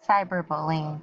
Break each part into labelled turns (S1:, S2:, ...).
S1: Cyberbullying.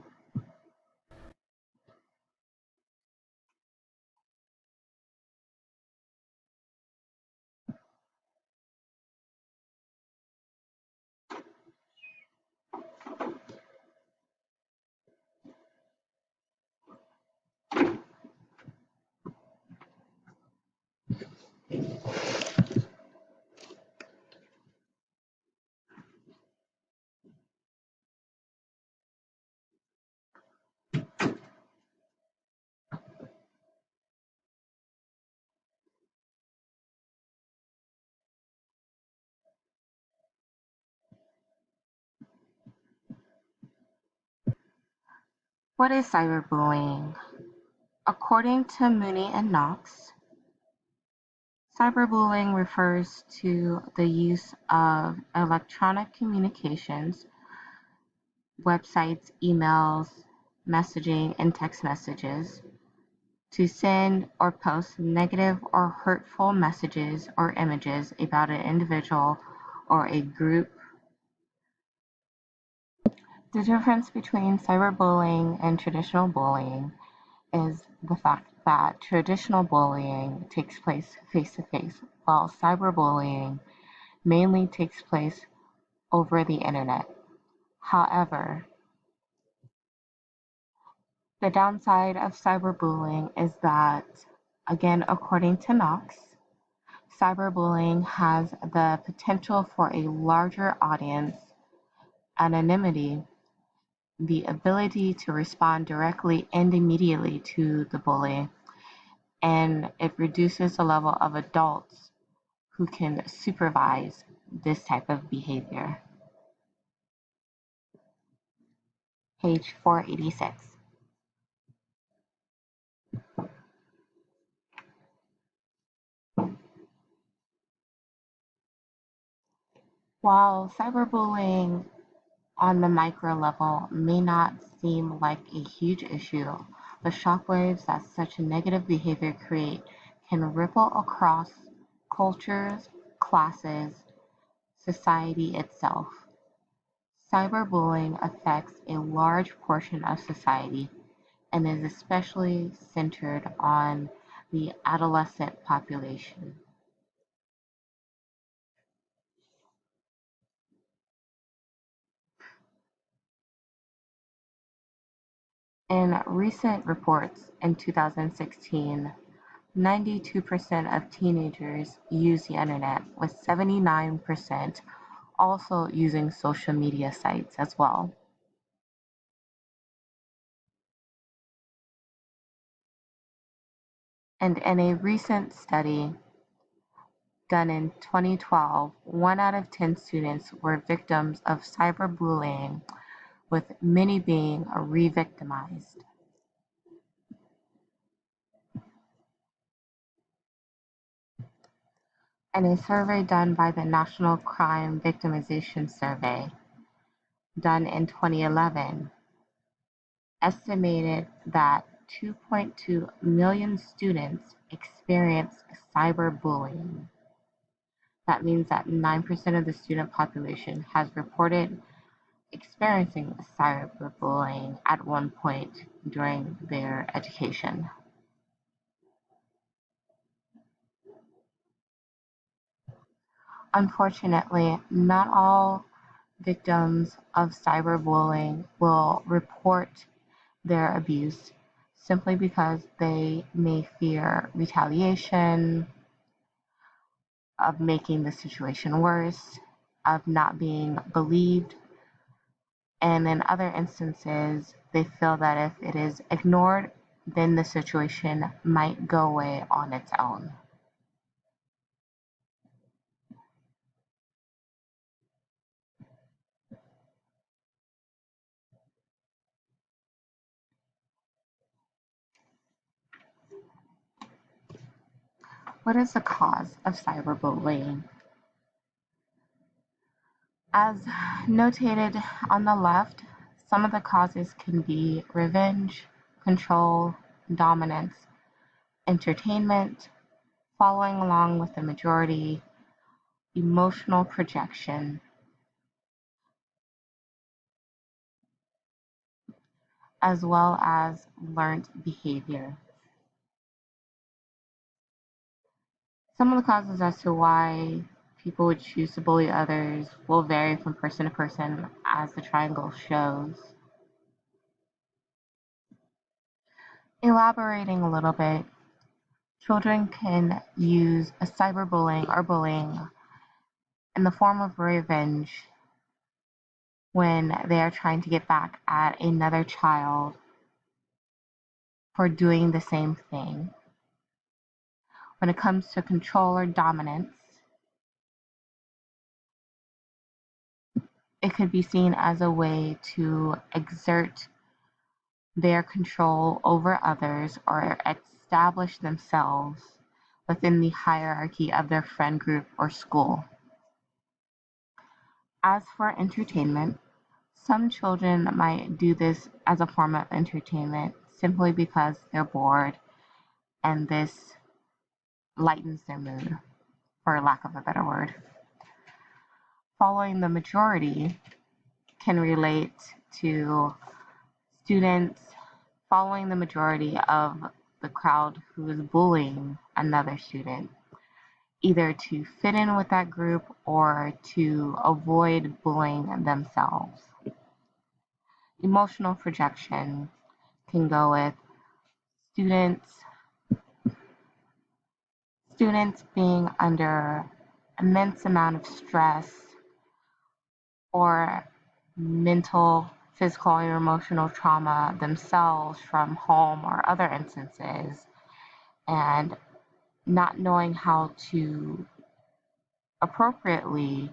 S1: What is cyberbullying? According to Mooney and Knox, cyberbullying refers to the use of electronic communications, websites, emails, messaging, and text messages to send or post negative or hurtful messages or images about an individual or a group. The difference between cyberbullying and traditional bullying is the fact that traditional bullying takes place face-to-face, while cyberbullying mainly takes place over the internet. However, the downside of cyberbullying is that, again, according to Knox, cyberbullying has the potential for a larger audience, anonymity, the ability to respond directly and immediately to the bully, and it reduces the level of adults who can supervise this type of behavior. Page 486. While cyberbullying on the micro level may not seem like a huge issue, the shockwaves that such negative behavior create can ripple across cultures, classes, society itself. Cyberbullying affects a large portion of society and is especially centered on the adolescent population. In recent reports in 2016, 92% of teenagers use the internet, with 79% also using social media sites as well. And in a recent study done in 2012, 1 out of 10 students were victims of cyberbullying, with many being re-victimized. And a survey done by the National Crime Victimization Survey, done in 2011, estimated that 2.2 million students experience cyberbullying. That means that 9% of the student population has reported experiencing cyberbullying at one point during their education. Unfortunately, not all victims of cyberbullying will report their abuse simply because they may fear retaliation, of making the situation worse, of not being believed, and in other instances, they feel that if it is ignored, then the situation might go away on its own. What is the cause of cyberbullying? As notated on the left, some of the causes can be revenge, control, dominance, entertainment, following along with the majority, emotional projection, as well as learned behavior. Some of the causes as to why people would choose to bully others will vary from person to person, as the triangle shows. Elaborating a little bit, children can use a cyberbullying or bullying in the form of revenge when they are trying to get back at another child for doing the same thing. When it comes to control or dominance, it could be seen as a way to exert their control over others or establish themselves within the hierarchy of their friend group or school. As for entertainment, some children might do this as a form of entertainment simply because they're bored and this lightens their mood, for lack of a better word. Following the majority can relate to students following the majority of the crowd who is bullying another student, either to fit in with that group or to avoid bullying themselves. Emotional projection can go with students students being under immense amount of stress or mental, physical, or emotional trauma themselves from home or other instances, and not knowing how to appropriately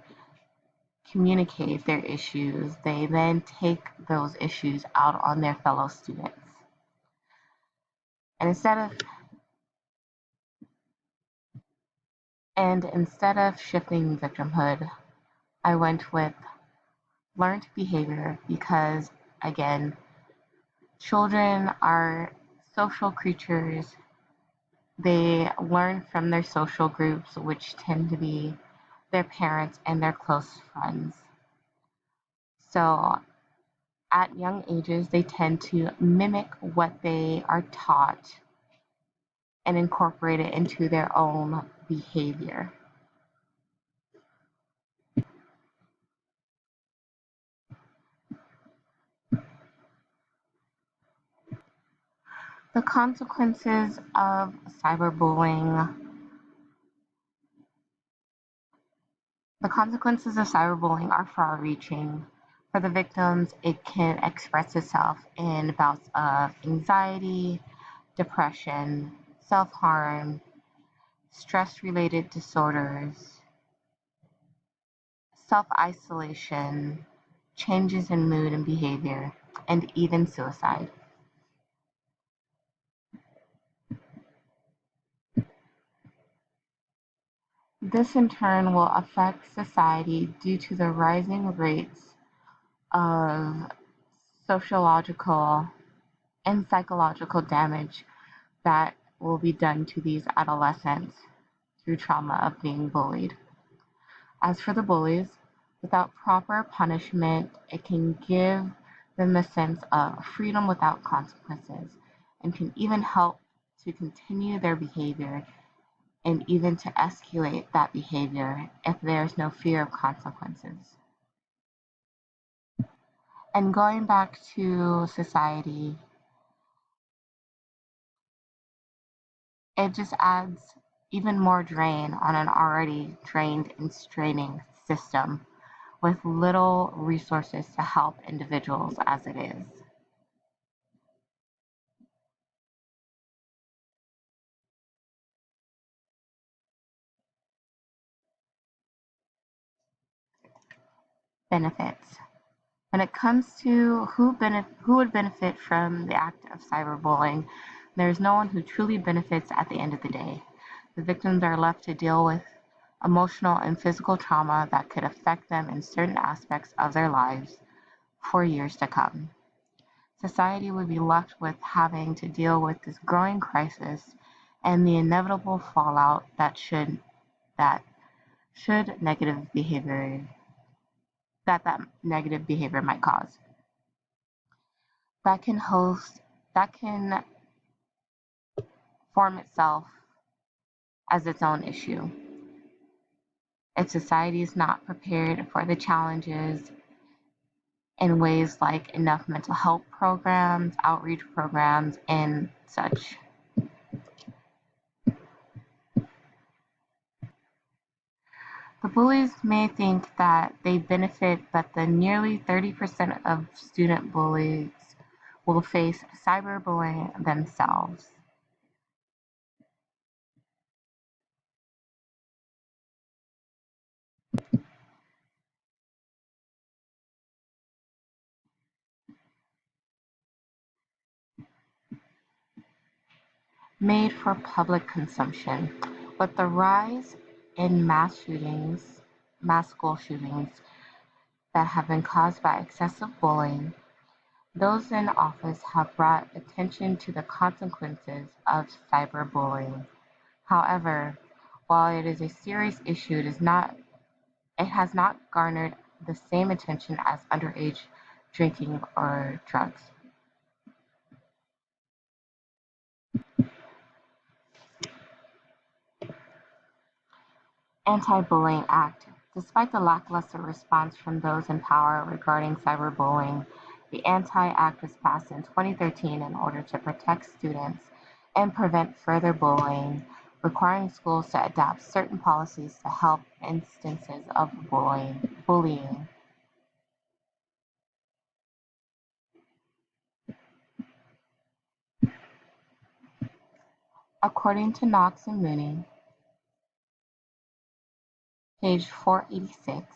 S1: communicate their issues, they then take those issues out on their fellow students. And instead of shifting victimhood, I went with learned behavior because, again, children are social creatures. They learn from their social groups, which tend to be their parents and their close friends. So at young ages, they tend to mimic what they are taught and incorporate it into their own behavior. The consequences of cyberbullying. The consequences of cyberbullying are far-reaching. For the victims, it can express itself in bouts of anxiety, depression, self-harm, stress-related disorders, self-isolation, changes in mood and behavior, and even suicide. This in turn will affect society due to the rising rates of sociological and psychological damage that will be done to these adolescents through trauma of being bullied. As for the bullies, without proper punishment, it can give them a sense of freedom without consequences and can even help to continue their behavior and even to escalate that behavior if there's no fear of consequences. And going back to society, it just adds even more drain on an already drained and straining system with little resources to help individuals as it is. Benefits. When it comes to who would benefit from the act of cyberbullying, there's no one who truly benefits at the end of the day. The victims are left to deal with emotional and physical trauma that could affect them in certain aspects of their lives for years to come. Society would be left with having to deal with this growing crisis and the inevitable fallout that should negative behavior that negative behavior might cause. that can host that can form itself as its own issue. If society is not prepared for the challenges in ways like enough mental health programs, outreach programs, and such. The bullies may think that they benefit, but the nearly 30% of student bullies will face cyberbullying themselves. Made for public consumption. But the rise in mass school shootings that have been caused by excessive bullying, those in office have brought attention to the consequences of cyberbullying. However, while it is a serious issue, it has not garnered the same attention as underage drinking or drugs. Anti-Bullying Act. Despite the lackluster response from those in power regarding cyberbullying, the Anti-Act was passed in 2013 in order to protect students and prevent further bullying, requiring schools to adopt certain policies to help instances of bullying. According to Knox and Mooney, page 486,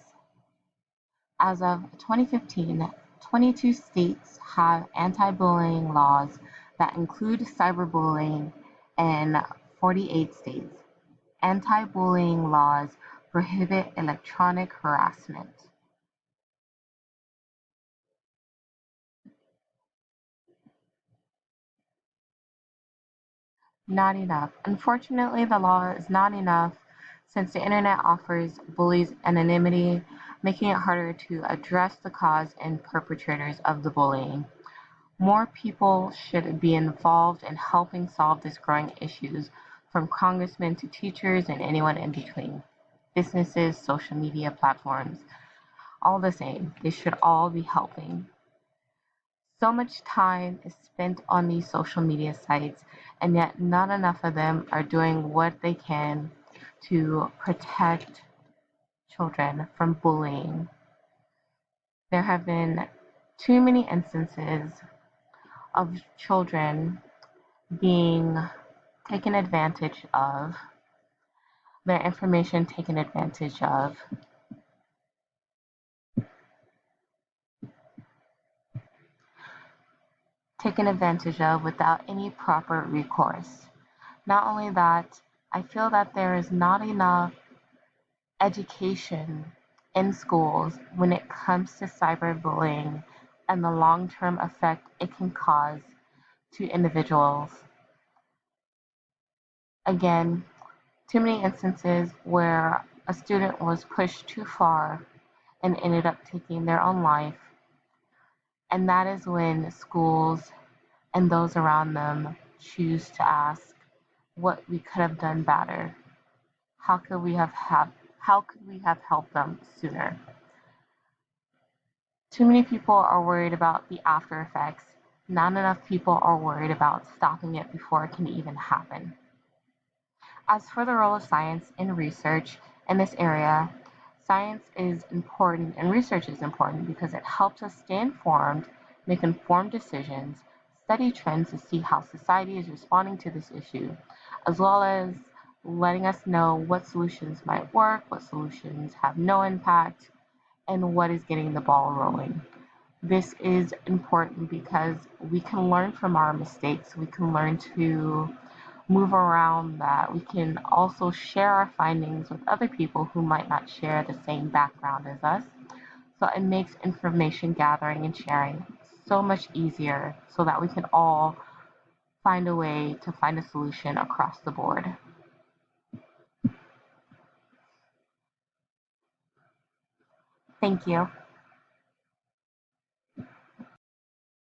S1: as of 2015, 22 states have anti-bullying laws that include cyberbullying, and 48 states. Anti-bullying laws prohibit electronic harassment. Not enough. Unfortunately, the law is not enough since the internet offers bullies anonymity, making it harder to address the cause and perpetrators of the bullying. More people should be involved in helping solve this growing issues, from congressmen to teachers and anyone in between. Businesses, social media platforms, all the same. They should all be helping. So much time is spent on these social media sites, and yet not enough of them are doing what they can to protect children from bullying. There have been too many instances of children being taken advantage of, their information taken advantage of, without any proper recourse. Not only that, I feel that there is not enough education in schools when it comes to cyberbullying and the long-term effect it can cause to individuals. Again, too many instances where a student was pushed too far and ended up taking their own life, and that is when schools and those around them choose to ask what we could have done better. How could we have helped them sooner? Too many people are worried about the after effects. Not enough people are worried about stopping it before it can even happen. As for the role of science in research in this area, science is important and research is important because it helps us stay informed, make informed decisions, study trends to see how society is responding to this issue, as well as letting us know what solutions might work, what solutions have no impact, and what is getting the ball rolling. This is important because we can learn from our mistakes. We can learn to move around that. We can also share our findings with other people who might not share the same background as us. So it makes information gathering and sharing so much easier so that we can all find a way to find a solution across the board. Thank you.